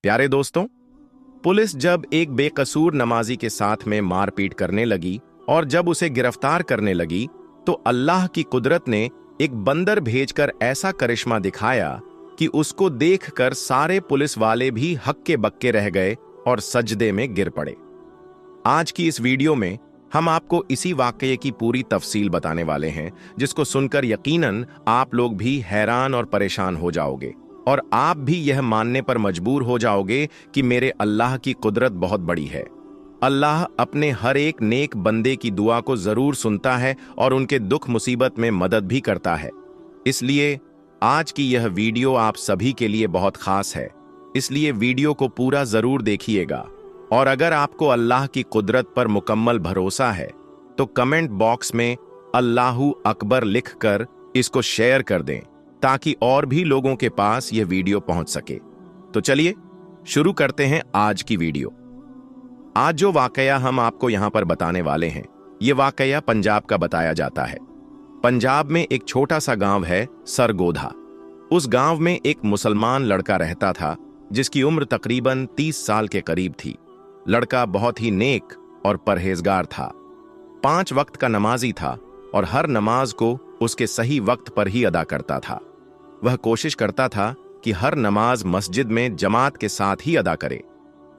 प्यारे दोस्तों, पुलिस जब एक बेकसूर नमाजी के साथ में मारपीट करने लगी और जब उसे गिरफ्तार करने लगी तो अल्लाह की कुदरत ने एक बंदर भेजकर ऐसा करिश्मा दिखाया कि उसको देखकर सारे पुलिस वाले भी हक्के बक्के रह गए और सजदे में गिर पड़े। आज की इस वीडियो में हम आपको इसी वाकये की पूरी तफसील बताने वाले हैं, जिसको सुनकर यकीनन आप लोग भी हैरान और परेशान हो जाओगे और आप भी यह मानने पर मजबूर हो जाओगे कि मेरे अल्लाह की कुदरत बहुत बड़ी है। अल्लाह अपने हर एक नेक बंदे की दुआ को जरूर सुनता है और उनके दुख मुसीबत में मदद भी करता है। इसलिए आज की यह वीडियो आप सभी के लिए बहुत खास है, इसलिए वीडियो को पूरा जरूर देखिएगा। और अगर आपको अल्लाह की कुदरत पर मुकम्मल भरोसा है तो कमेंट बॉक्स में अल्लाहू अकबर लिखकर इसको शेयर कर दें ताकि और भी लोगों के पास यह वीडियो पहुंच सके। तो चलिए शुरू करते हैं आज की वीडियो। आज जो वाकया हम आपको यहां पर बताने वाले हैं, यह वाकया पंजाब का बताया जाता है। पंजाब में एक छोटा सा गांव है सरगोधा। उस गांव में एक मुसलमान लड़का रहता था जिसकी उम्र तकरीबन 30 साल के करीब थी। लड़का बहुत ही नेक और परहेजगार था। 5 वक्त का नमाजी था और हर नमाज को उसके सही वक्त पर ही अदा करता था। वह कोशिश करता था कि हर नमाज मस्जिद में जमात के साथ ही अदा करे।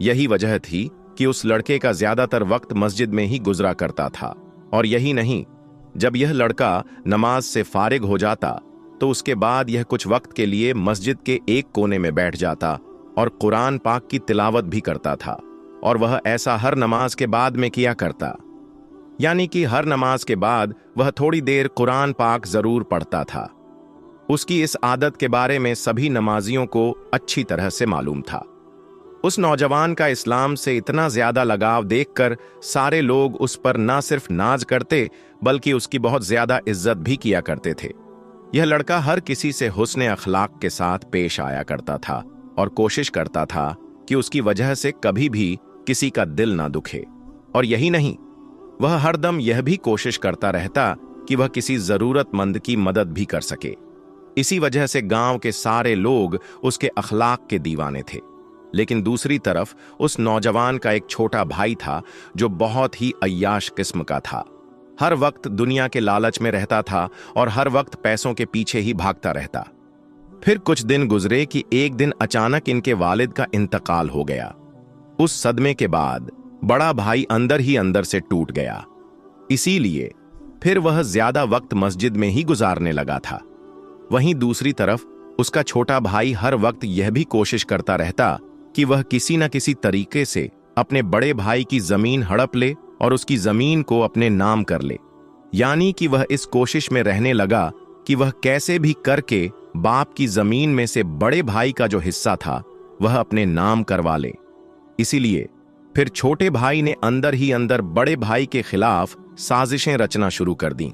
यही वजह थी कि उस लड़के का ज्यादातर वक्त मस्जिद में ही गुजरा करता था। और यही नहीं, जब यह लड़का नमाज से फारिग हो जाता तो उसके बाद यह कुछ वक्त के लिए मस्जिद के एक कोने में बैठ जाता और कुरान पाक की तिलावत भी करता था। और वह ऐसा हर नमाज के बाद में किया करता, यानी कि हर नमाज के बाद वह थोड़ी देर कुरान पाक जरूर पढ़ता था। उसकी इस आदत के बारे में सभी नमाजियों को अच्छी तरह से मालूम था। उस नौजवान का इस्लाम से इतना ज्यादा लगाव देखकर सारे लोग उस पर ना सिर्फ नाज करते बल्कि उसकी बहुत ज्यादा इज्जत भी किया करते थे। यह लड़का हर किसी से हुस्न अखलाक के साथ पेश आया करता था और कोशिश करता था कि उसकी वजह से कभी भी किसी का दिल ना दुखे। और यही नहीं, वह हरदम यह भी कोशिश करता रहता कि वह किसी जरूरतमंद की मदद भी कर सके। इसी वजह से गांव के सारे लोग उसके अखलाक के दीवाने थे। लेकिन दूसरी तरफ उस नौजवान का एक छोटा भाई था जो बहुत ही अय्याश किस्म का था। हर वक्त दुनिया के लालच में रहता था और हर वक्त पैसों के पीछे ही भागता रहता। फिर कुछ दिन गुजरे कि एक दिन अचानक इनके वालिद का इंतकाल हो गया। उस सदमे के बाद बड़ा भाई अंदर ही अंदर से टूट गया। इसीलिए फिर वह ज्यादा वक्त मस्जिद में ही गुजारने लगा था। वहीं दूसरी तरफ उसका छोटा भाई हर वक्त यह भी कोशिश करता रहता कि वह किसी न किसी तरीके से अपने बड़े भाई की जमीन हड़प ले और उसकी जमीन को अपने नाम कर ले। यानी कि वह इस कोशिश में रहने लगा कि वह कैसे भी करके बाप की जमीन में से बड़े भाई का जो हिस्सा था वह अपने नाम करवा ले। इसीलिए फिर छोटे भाई ने अंदर ही अंदर बड़े भाई के खिलाफ साजिशें रचना शुरू कर दी,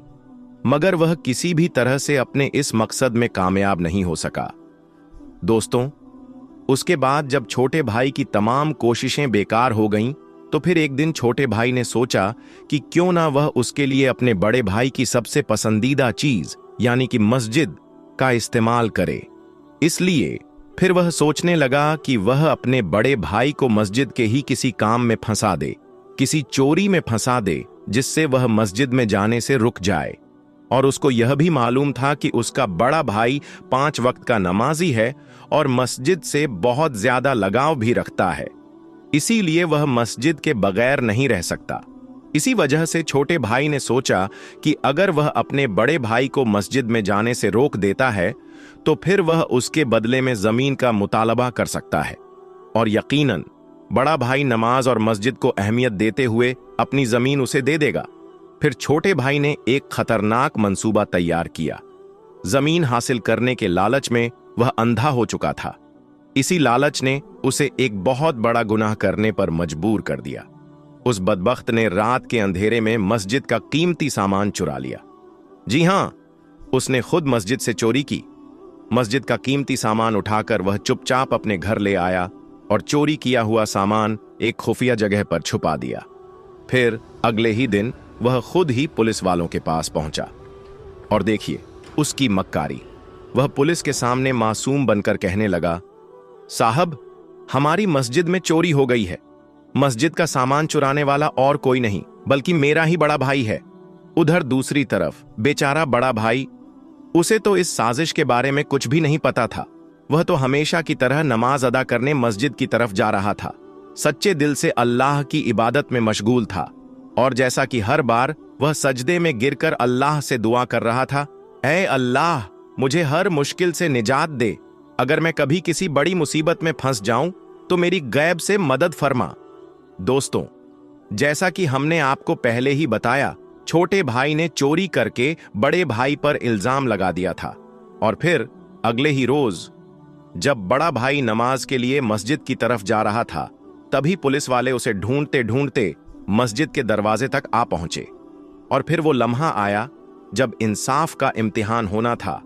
मगर वह किसी भी तरह से अपने इस मकसद में कामयाब नहीं हो सका। दोस्तों, उसके बाद जब छोटे भाई की तमाम कोशिशें बेकार हो गईं, तो फिर एक दिन छोटे भाई ने सोचा कि क्यों ना वह उसके लिए अपने बड़े भाई की सबसे पसंदीदा चीज यानी कि मस्जिद का इस्तेमाल करे। इसलिए फिर वह सोचने लगा कि वह अपने बड़े भाई को मस्जिद के ही किसी काम में फंसा दे, किसी चोरी में फंसा दे, जिससे वह मस्जिद में जाने से रुक जाए। और उसको यह भी मालूम था कि उसका बड़ा भाई 5 वक्त का नमाजी है और मस्जिद से बहुत ज्यादा लगाव भी रखता है। इसीलिए वह मस्जिद के बगैर नहीं रह सकता। इसी वजह से छोटे भाई ने सोचा कि अगर वह अपने बड़े भाई को मस्जिद में जाने से रोक देता है तो फिर वह उसके बदले में जमीन का मुतालबा कर सकता है। और यकीनन बड़ा भाई नमाज और मस्जिद को अहमियत देते हुए अपनी जमीन उसे दे देगा। फिर छोटे भाई ने एक खतरनाक मंसूबा तैयार किया। जमीन हासिल करने के लालच में वह अंधा हो चुका था। इसी लालच ने उसे एक बहुत बड़ा गुनाह करने पर मजबूर कर दिया। उस बदबख्त ने रात के अंधेरे में मस्जिद का कीमती सामान चुरा लिया। जी हां, उसने खुद मस्जिद से चोरी की। मस्जिद का कीमती सामान उठाकर वह चुपचाप अपने घर ले आया और चोरी किया हुआ सामान एक खुफिया जगह पर छुपा दिया। फिर अगले ही दिन वह खुद ही पुलिस वालों के पास पहुंचा और देखिए उसकी मक्कारी। वह पुलिस के सामने मासूम बनकर कहने लगा, साहब, हमारी मस्जिद में चोरी हो गई है। मस्जिद का सामान चुराने वाला और कोई नहीं बल्कि मेरा ही बड़ा भाई है। उधर दूसरी तरफ बेचारा बड़ा भाई, उसे तो इस साजिश के बारे में कुछ भी नहीं पता था। वह तो हमेशा की तरह नमाज अदा करने मस्जिद की तरफ जा रहा था, सच्चे दिल से अल्लाह की इबादत में मशगूल था। और जैसा कि हर बार वह सजदे में गिरकर अल्लाह से दुआ कर रहा था, ऐ अल्लाह, मुझे हर मुश्किल से निजात दे। अगर मैं कभी किसी बड़ी मुसीबत में फंस जाऊं तो मेरी गैब से मदद फरमा। दोस्तों, जैसा कि हमने आपको पहले ही बताया, छोटे भाई ने चोरी करके बड़े भाई पर इल्जाम लगा दिया था। और फिर अगले ही रोज जब बड़ा भाई नमाज के लिए मस्जिद की तरफ जा रहा था, तभी पुलिस वाले उसे ढूंढते ढूंढते मस्जिद के दरवाजे तक आ पहुंचे। और फिर वो लम्हा आया जब इंसाफ का इम्तिहान होना था।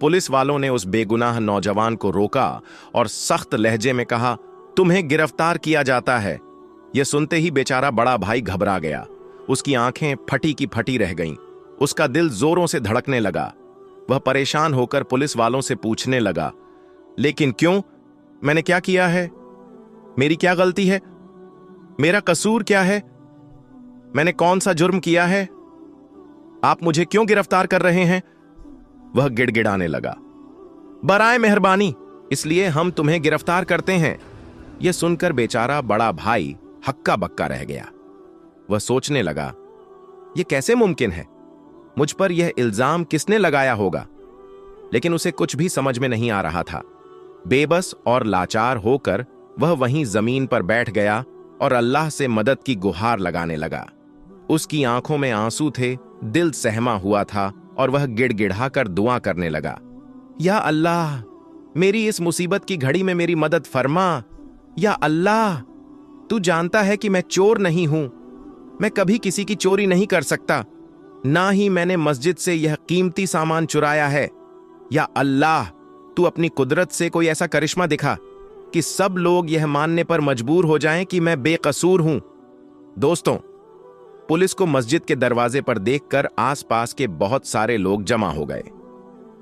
पुलिस वालों ने उस बेगुनाह नौजवान को रोका और सख्त लहजे में कहा, तुम्हें गिरफ्तार किया जाता है। यह सुनते ही बेचारा बड़ा भाई घबरा गया। उसकी आंखें फटी की फटी रह गईं। उसका दिल जोरों से धड़कने लगा। वह परेशान होकर पुलिस वालों से पूछने लगा, लेकिन क्यों? मैंने क्या किया है? मेरी क्या गलती है? मेरा कसूर क्या है? मैंने कौन सा जुर्म किया है? आप मुझे क्यों गिरफ्तार कर रहे हैं? वह गिड़गिड़ाने लगा। बराए मेहरबानी, इसलिए हम तुम्हें गिरफ्तार करते हैं। यह सुनकर बेचारा बड़ा भाई हक्का बक्का रह गया। वह सोचने लगा, यह कैसे मुमकिन है? मुझ पर यह इल्जाम किसने लगाया होगा? लेकिन उसे कुछ भी समझ में नहीं आ रहा था। बेबस और लाचार होकर वह वहीं जमीन पर बैठ गया और अल्लाह से मदद की गुहार लगाने लगा। उसकी आंखों में आंसू थे, दिल सहमा हुआ था और वह गिड़गिड़ा कर दुआ करने लगा, या अल्लाह, मेरी इस मुसीबत की घड़ी में मेरी मदद फरमा। या अल्लाह, तू जानता है कि मैं चोर नहीं हूं। मैं कभी किसी की चोरी नहीं कर सकता, ना ही मैंने मस्जिद से यह कीमती सामान चुराया है। या अल्लाह, तू अपनी कुदरत से कोई ऐसा करिश्मा दिखा कि सब लोग यह मानने पर मजबूर हो जाएं कि मैं बेकसूर हूं। दोस्तों, पुलिस को मस्जिद के दरवाजे पर देखकर आसपास के बहुत सारे लोग जमा हो गए।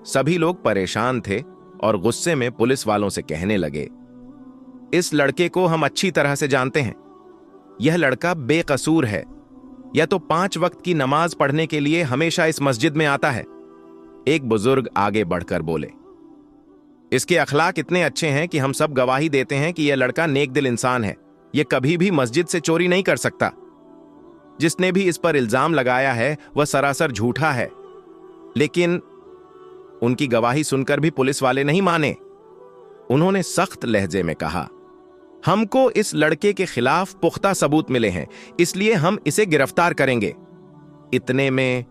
सभी लोग परेशान थे और गुस्से में पुलिस वालों से कहने लगे, इस लड़के को हम अच्छी तरह से जानते हैं। यह लड़का बेकसूर है। यह तो 5 वक्त की नमाज पढ़ने के लिए हमेशा इस मस्जिद में आता है। एक बुजुर्ग आगे बढ़कर बोले, इसके अखलाक इतने अच्छे हैं कि हम सब गवाही देते हैं कि यह लड़का नेक दिल इंसान है। यह कभी भी मस्जिद से चोरी नहीं कर सकता। जिसने भी इस पर इल्जाम लगाया है वह सरासर झूठा है। लेकिन उनकी गवाही सुनकर भी पुलिस वाले नहीं माने। उन्होंने सख्त लहजे में कहा, हमको इस लड़के के खिलाफ पुख्ता सबूत मिले हैं, इसलिए हम इसे गिरफ्तार करेंगे। इतने में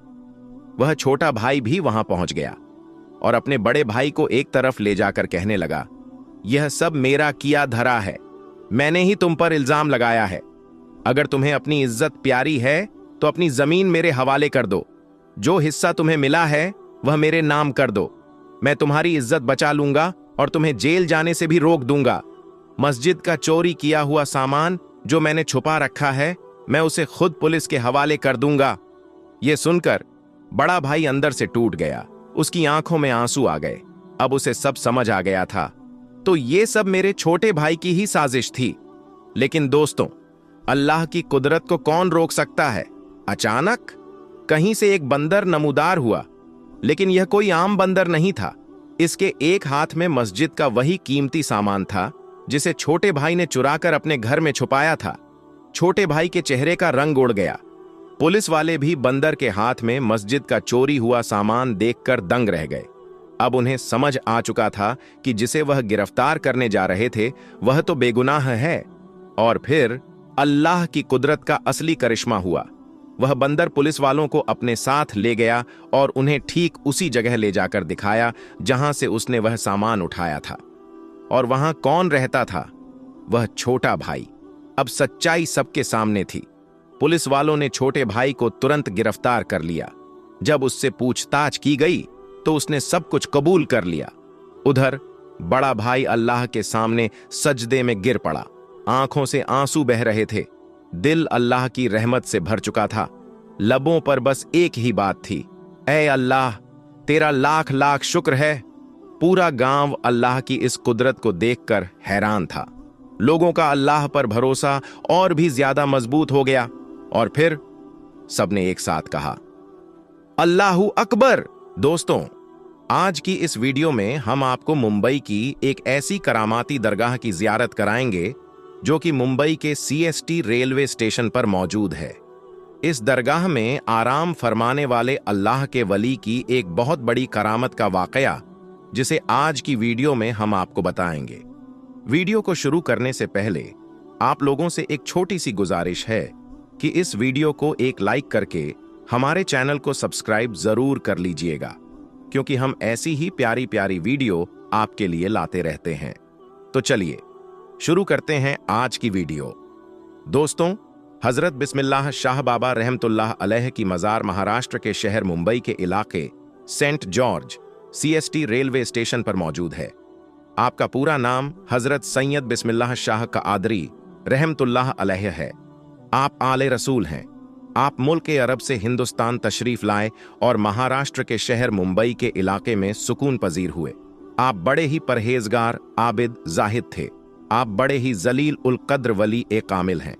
वह छोटा भाई भी वहां पहुंच गया और अपने बड़े भाई को एक तरफ ले जाकर कहने लगा, यह सब मेरा किया धरा है। मैंने ही तुम पर इल्जाम लगाया है। अगर तुम्हें अपनी इज्जत प्यारी है तो अपनी जमीन मेरे हवाले कर दो। जो हिस्सा तुम्हें मिला है वह मेरे नाम कर दो। मैं तुम्हारी इज्जत बचा लूंगा और तुम्हें जेल जाने से भी रोक दूंगा। मस्जिद का चोरी किया हुआ सामान जो मैंने छुपा रखा है, मैं उसे खुद पुलिस के हवाले कर दूंगा। यह सुनकर बड़ा भाई अंदर से टूट गया। उसकी आंखों में आंसू आ गए। अब उसे सब समझ आ गया था। तो ये सब मेरे छोटे भाई की ही साजिश थी। लेकिन दोस्तों, अल्लाह की कुदरत को कौन रोक सकता है? अचानक कहीं से एक बंदर नमूदार हुआ, लेकिन यह कोई आम बंदर नहीं था। इसके एक हाथ में मस्जिद का वही कीमती सामान था जिसे छोटे भाई ने चुराकर अपने घर में छुपाया था। छोटे भाई के चेहरे का रंग उड़ गया। पुलिस वाले भी बंदर के हाथ में मस्जिद का चोरी हुआ सामान देखकर दंग रह गए। अब उन्हें समझ आ चुका था कि जिसे वह गिरफ्तार करने जा रहे थे वह तो बेगुनाह है। और फिर अल्लाह की कुदरत का असली करिश्मा हुआ। वह बंदर पुलिस वालों को अपने साथ ले गया और उन्हें ठीक उसी जगह ले जाकर दिखाया जहां से उसने वह सामान उठाया था। और वहां कौन रहता था? वह छोटा भाई। अब सच्चाई सबके सामने थी। पुलिस वालों ने छोटे भाई को तुरंत गिरफ्तार कर लिया। जब उससे पूछताछ की गई तो उसने सब कुछ कबूल कर लिया। उधर बड़ा भाई अल्लाह के सामने सजदे में गिर पड़ा। आंखों से आंसू बह रहे थे। दिल अल्लाह की रहमत से भर चुका था। लबों पर बस एक ही बात थी, ऐ अल्लाह, तेरा लाख लाख शुक्र है। पूरा गांव अल्लाह की इस कुदरत को देखकर हैरान था। लोगों का अल्लाह पर भरोसा और भी ज्यादा मजबूत हो गया और फिर सबने एक साथ कहा, अल्लाहू अकबर। दोस्तों, आज की इस वीडियो में हम आपको मुंबई की एक ऐसी करामाती दरगाह की जियारत कराएंगे जो कि मुंबई के सीएसटी रेलवे स्टेशन पर मौजूद है। इस दरगाह में आराम फरमाने वाले अल्लाह के वली की एक बहुत बड़ी करामत का वाकया, जिसे आज की वीडियो में हम आपको बताएंगे। वीडियो को शुरू करने से पहले आप लोगों से एक छोटी सी गुजारिश है कि इस वीडियो को एक लाइक करके हमारे चैनल को सब्सक्राइब जरूर कर लीजिएगा, क्योंकि हम ऐसी ही प्यारी प्यारी वीडियो आपके लिए लाते रहते हैं। तो चलिए शुरू करते हैं आज की वीडियो। दोस्तों, हजरत बिस्मिल्लाह शाह बाबा रहमतुल्लाह अलैह की मज़ार महाराष्ट्र के शहर मुंबई के इलाके saint George CST railway station पर मौजूद है। आपका पूरा नाम हजरत सैयद बिस्मिल्लाह शाह कादरी रहमतुल्लाह अलैह है। आप आले रसूल हैं। आप मुल्क अरब से हिंदुस्तान तशरीफ लाए और महाराष्ट्र के शहर मुंबई के इलाके में सुकून पजीर हुए। आप बड़े ही परहेजगार, आबिद, जाहिद थे। आप बड़े ही जलील उल कद्र वली ए कामिल हैं।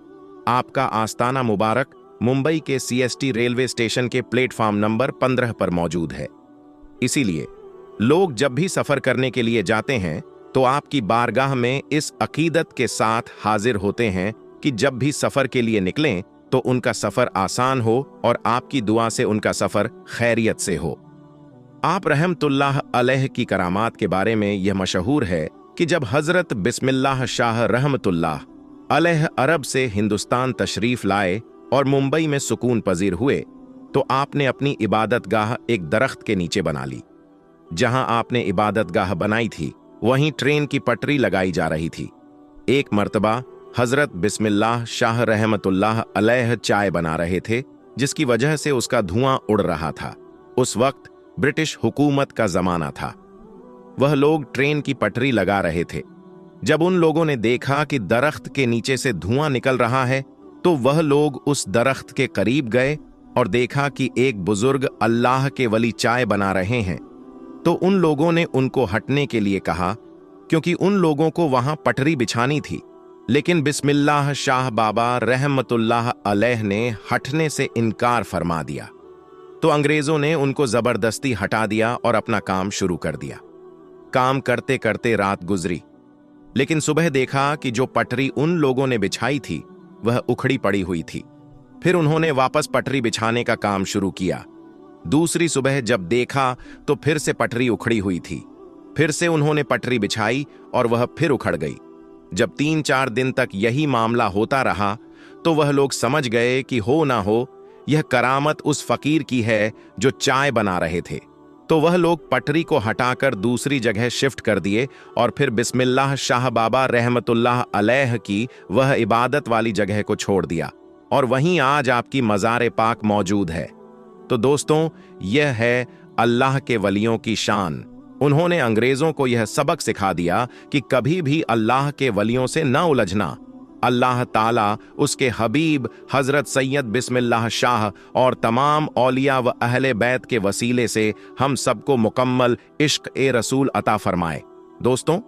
आपका आस्ताना मुबारक मुंबई के सीएसटी रेलवे स्टेशन के प्लेटफॉर्म नंबर 15 पर मौजूद है। इसीलिए लोग जब भी सफर करने के लिए जाते हैं तो आपकी बारगाह में इस अकीदत के साथ हाजिर होते हैं कि जब भी सफर के लिए निकलें तो उनका सफर आसान हो और आपकी दुआ से उनका सफर खैरियत से हो। आप रहमतुल्लाह अलैह की करामात के बारे में यह मशहूर है कि जब हजरत बिस्मिल्लाह शाह रहमतुल्लाह अलैह अरब से हिंदुस्तान तशरीफ लाए और मुंबई में सुकून पजीर हुए तो आपने अपनी इबादतगाह एक दरख्त के नीचे बना ली। जहां आपने इबादतगाह बनाई थी वहीं ट्रेन की पटरी लगाई जा रही थी। एक मर्तबा हजरत बिस्मिल्लाह शाह रहमतुल्लाह अलैह चाय बना रहे थे, जिसकी वजह से उसका धुआं उड़ रहा था। उस वक्त ब्रिटिश हुकूमत का जमाना था। वह लोग ट्रेन की पटरी लगा रहे थे। जब उन लोगों ने देखा कि दरख्त के नीचे से धुआं निकल रहा है तो वह लोग उस दरख्त के करीब गए और देखा कि एक बुजुर्ग अल्लाह के वली चाय बना रहे हैं। तो उन लोगों ने उनको हटने के लिए कहा, क्योंकि उन लोगों को वहां पटरी बिछानी थी। लेकिन बिस्मिल्लाह शाह बाबा रहमतुल्लाह अलैह ने हटने से इनकार फरमा दिया। तो अंग्रेजों ने उनको जबरदस्ती हटा दिया और अपना काम शुरू कर दिया। काम करते करते रात गुजरी, लेकिन सुबह देखा कि जो पटरी उन लोगों ने बिछाई थी वह उखड़ी पड़ी हुई थी। फिर उन्होंने वापस पटरी बिछाने का काम शुरू किया। दूसरी सुबह जब देखा तो फिर से पटरी उखड़ी हुई थी। फिर से उन्होंने पटरी बिछाई और वह फिर उखड़ गई। जब 3-4 दिन तक यही मामला होता रहा तो वह लोग समझ गए कि हो ना हो यह करामत उस फकीर की है जो चाय बना रहे थे। तो वह लोग पटरी को हटाकर दूसरी जगह शिफ्ट कर दिए और फिर बिस्मिल्लाह शाह बाबा रहमतुल्लाह अलैह की वह इबादत वाली जगह को छोड़ दिया और वहीं आज आपकी मज़ार पाक मौजूद है। तो दोस्तों, यह है अल्लाह के वलियों की शान। उन्होंने अंग्रेजों को यह सबक सिखा दिया कि कभी भी अल्लाह के वलियों से न उलझना। अल्लाह ताला उसके हबीब हजरत सैयद बिस्मिल्लाह शाह और तमाम औलिया व अहले बैत के वसीले से हम सबको मुकम्मल इश्क ए रसूल अता फरमाए। दोस्तों,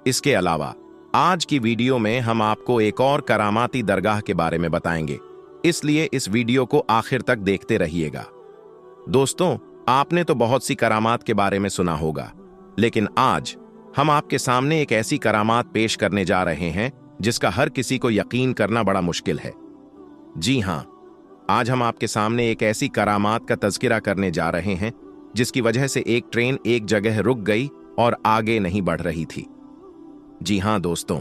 इसके अलावा आज की वीडियो में हम आपको एक और करामाती दरगाह के बारे में बताएंगे, इसलिए इस वीडियो को आखिर तक देखते रहिएगा। दोस्तों, आपने तो बहुत सी करामात के बारे में सुना होगा, लेकिन आज हम आपके सामने एक ऐसी करामात पेश करने जा रहे हैं जिसका हर किसी को यकीन करना बड़ा मुश्किल है। जी हां, आज हम आपके सामने एक ऐसी करामात का तज़किरा करने जा रहे हैं जिसकी वजह से एक ट्रेन एक जगह रुक गई और आगे नहीं बढ़ रही थी। जी हां दोस्तों,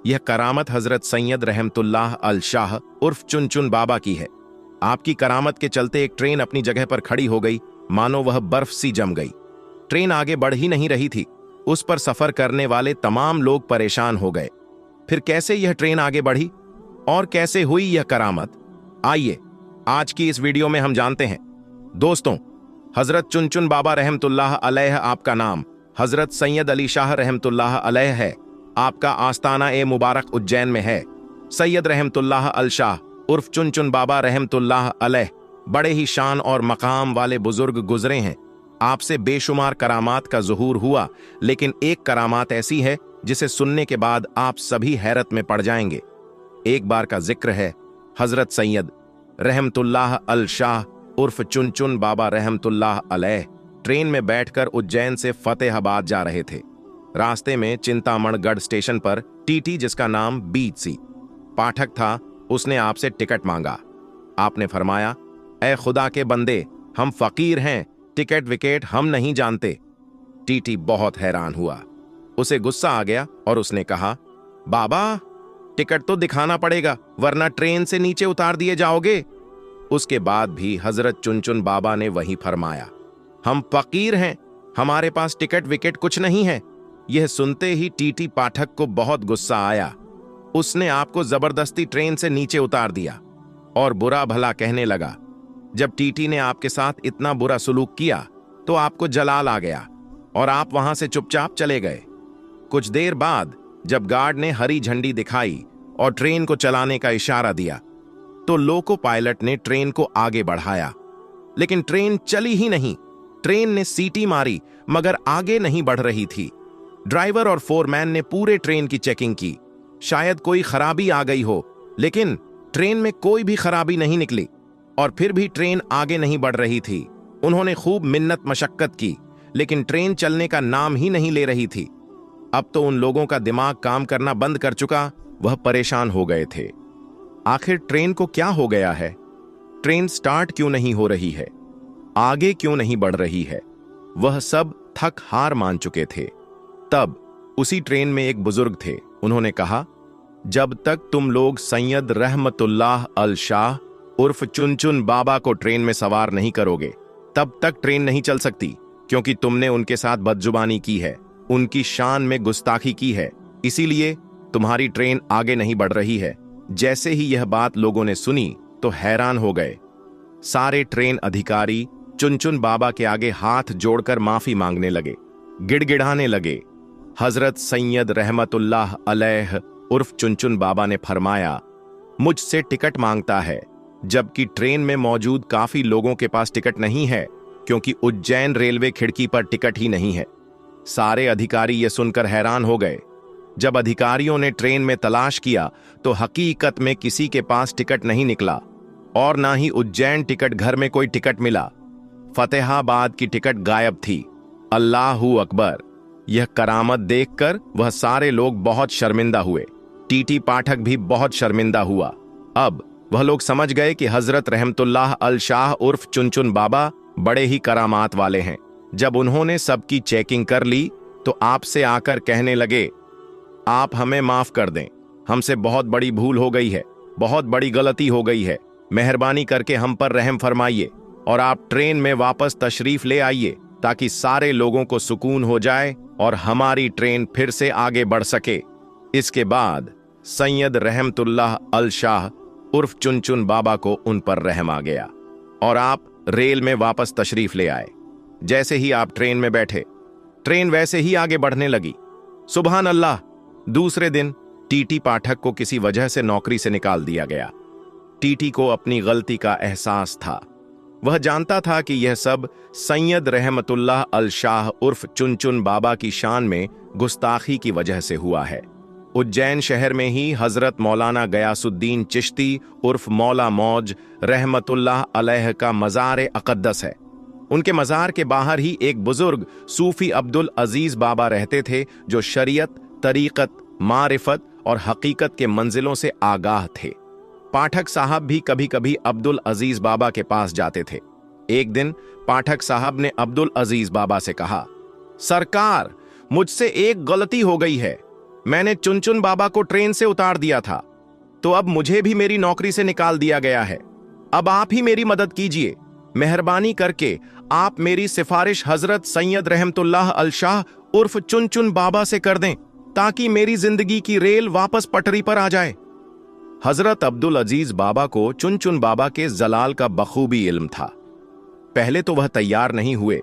यह करामत हजरत सैयद रहमतुल्लाह अल शाह उर्फ चुन बाबा की है। आपकी करामत के चलते एक ट्रेन अपनी जगह पर खड़ी हो गई, मानो वह बर्फ सी जम गई। ट्रेन आगे बढ़ ही नहीं रही थी। उस पर सफर करने वाले तमाम लोग परेशान हो गए। फिर कैसे यह ट्रेन आगे बढ़ी और कैसे हुई यह करामत, आइए आज की इस वीडियो में हम जानते हैं। दोस्तों, हजरत चुन बाबा रहमतुल्लाह अलैह आपका नाम हजरत सैयद अली शाह रहमतुल्लाह अलैह है। आपका आस्ताना ए मुबारक उज्जैन में है। सैयद रहमतुल्लाह अल शाह उर्फ चुन बाबा रहमतुल्लाह अलैह बड़े ही शान और मकाम वाले बुजुर्ग गुजरे हैं। आपसे बेशुमार करामात का ज़ुहूर हुआ, लेकिन एक करामात ऐसी है जिसे सुनने के बाद आप सभी हैरत में पड़ जाएंगे। एक बार का जिक्र है, हजरत सैयद रहमतुल्लाह अल शाह उर्फ चुनचुन बाबा रहमतुल्लाह अलैह ट्रेन में बैठकर उज्जैन से फतेहाबाद जा रहे थे। रास्ते में चिंतामणगढ़ स्टेशन पर टीटी, जिसका नाम बीच सी पाठक था, उसने आपसे टिकट मांगा। आपने फरमाया, ए खुदा के बंदे, हम फकीर हैं, टिकट विकेट हम नहीं जानते। टीटी बहुत हैरान हुआ, उसे गुस्सा आ गया और उसने कहा, बाबा टिकट तो दिखाना पड़ेगा, वरना ट्रेन से नीचे उतार दिए जाओगे। उसके बाद भी हजरत चुनचुन बाबा ने वही फरमाया, हम फकीर हैं, हमारे पास टिकट विकेट कुछ नहीं है। यह सुनते ही टीटी पाठक को बहुत गुस्सा आया। उसने आपको जबरदस्ती ट्रेन से नीचे उतार दिया और बुरा भला कहने लगा। जब टीटी ने आपके साथ इतना बुरा सुलूक किया तो आपको जलाल आ गया और आप वहां से चुपचाप चले गए। कुछ देर बाद जब गार्ड ने हरी झंडी दिखाई और ट्रेन को चलाने का इशारा दिया तो लोको पायलट ने ट्रेन को आगे बढ़ाया, लेकिन ट्रेन चली ही नहीं। ट्रेन ने सीटी मारी मगर आगे नहीं बढ़ रही थी। ड्राइवर और फोरमैन ने पूरे ट्रेन की चेकिंग की, शायद कोई खराबी आ गई हो, लेकिन ट्रेन में कोई भी खराबी नहीं निकली और फिर भी ट्रेन आगे नहीं बढ़ रही थी। उन्होंने खूब मिन्नत मशक्कत की, लेकिन ट्रेन चलने का नाम ही नहीं ले रही थी। अब तो उन लोगों का दिमाग काम करना बंद कर चुका, वह परेशान हो गए थे। आखिर ट्रेन को क्या हो गया है? ट्रेन स्टार्ट क्यों नहीं हो रही है? आगे क्यों नहीं बढ़ रही है? वह सब थक हार मान चुके थे। तब उसी ट्रेन में एक बुजुर्ग थे। उन्होंने कहा, जब तक तुम लोग सैयद रहमतुल्लाह अल शाह उर्फ चुनचुन बाबा को ट्रेन में सवार नहीं करोगे, तब तक ट्रेन नहीं चल सकती, क्योंकि तुमने उनके साथ बदजुबानी की है, उनकी शान में गुस्ताखी की है, इसीलिए तुम्हारी ट्रेन आगे नहीं बढ़ रही है। जैसे ही यह बात लोगों ने सुनी तो हैरान हो गए। सारे ट्रेन अधिकारी चुनचुन बाबा के आगे हाथ जोड़कर माफी मांगने लगे, गिड़गिड़ाने लगे। हजरत सैयद रहमतुल्लाह अलैह उर्फ चुनचुन बाबा ने फरमाया, मुझसे टिकट मांगता है, जबकि ट्रेन में मौजूद काफी लोगों के पास टिकट नहीं है, क्योंकि उज्जैन रेलवे खिड़की पर टिकट ही नहीं है। सारे अधिकारी ये सुनकर हैरान हो गए। जब अधिकारियों ने ट्रेन में तलाश किया तो हकीकत में किसी के पास टिकट नहीं निकला और ना ही उज्जैन टिकट घर में कोई टिकट मिला। फतेहाबाद की टिकट गायब थी। अल्लाहू अकबर! यह करामत देखकर वह सारे लोग बहुत शर्मिंदा हुए। टीटी पाठक भी बहुत शर्मिंदा हुआ। अब वह लोग समझ गए कि हजरत रहमतुल्लाह अल शाह उर्फ चुनचुन बाबा बड़े ही करामात वाले हैं। जब उन्होंने सबकी चेकिंग कर ली तो आपसे आकर कहने लगे, आप हमें माफ कर दें, हमसे बहुत बड़ी भूल हो गई है, बहुत बड़ी गलती हो गई है, मेहरबानी करके हम पर रहम फरमाइए और आप ट्रेन में वापस तशरीफ ले आइए, ताकि सारे लोगों को सुकून हो जाए और हमारी ट्रेन फिर से आगे बढ़ सके। इसके बाद सैयद रहमतुल्लाह अल शाह उर्फ चुनचुन बाबा को उन पर रहम आ गया और आप रेल में वापस तशरीफ ले आए। जैसे ही आप ट्रेन में बैठे, ट्रेन वैसे ही आगे बढ़ने लगी। सुभान अल्लाह! दूसरे दिन टीटी पाठक को किसी वजह से नौकरी से निकाल दिया गया। टीटी को अपनी गलती का एहसास था। वह जानता था कि यह सब सैयद रहमतुल्लाह अल शाह उर्फ चुनचुन बाबा की शान में गुस्ताखी की वजह से हुआ है। उज्जैन शहर में ही हजरत मौलाना गयासुद्दीन चिश्ती उर्फ मौला मौज रहमतुल्लाह अलैह का मज़ार अक़द्दस है। उनके मज़ार के बाहर ही एक बुजुर्ग सूफी अब्दुल अजीज बाबा रहते थे, जो शरीयत, तरीक़त, मारिफत और हकीकत के मंजिलों से आगाह थे। पाठक साहब भी कभी कभी अब्दुल अजीज बाबा के पास जाते थे। एक दिन पाठक साहब ने अब्दुल अजीज बाबा से कहा, सरकार, मुझसे एक गलती हो गई है। मैंने चुनचुन बाबा को ट्रेन से उतार दिया था, तो अब मुझे भी मेरी नौकरी से निकाल दिया गया है। अब आप ही मेरी मदद कीजिए। मेहरबानी करके आप मेरी सिफारिश हजरत सैयद रहमतुल्लाह अल शाह उर्फ चुनचुन बाबा से कर दें, ताकि मेरी जिंदगी की रेल वापस पटरी पर आ जाए। हजरत अब्दुल अजीज बाबा को चुनचुन बाबा के जलाल का बखूबी इल्म था। पहले तो वह तैयार नहीं हुए,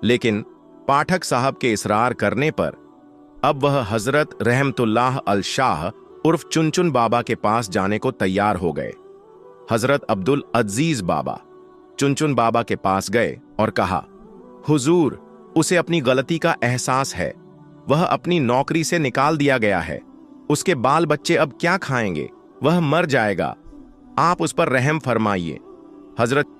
लेकिन पाठक साहब के इसरार करने पर अब वह हजरत रहमतुल्लाह अल शाह उर्फ चुनचुन बाबा के पास जाने को तैयार हो गए। हजरत अब्दुल अजीज बाबा चुनचुन बाबा के पास गए और कहा, हुजूर, उसे अपनी गलती का एहसास है, वह अपनी नौकरी से निकाल दिया गया है, उसके बाल बच्चे अब क्या खाएंगे, वह मर जाएगा, आप उस पर रहम फरमाइए। हजरत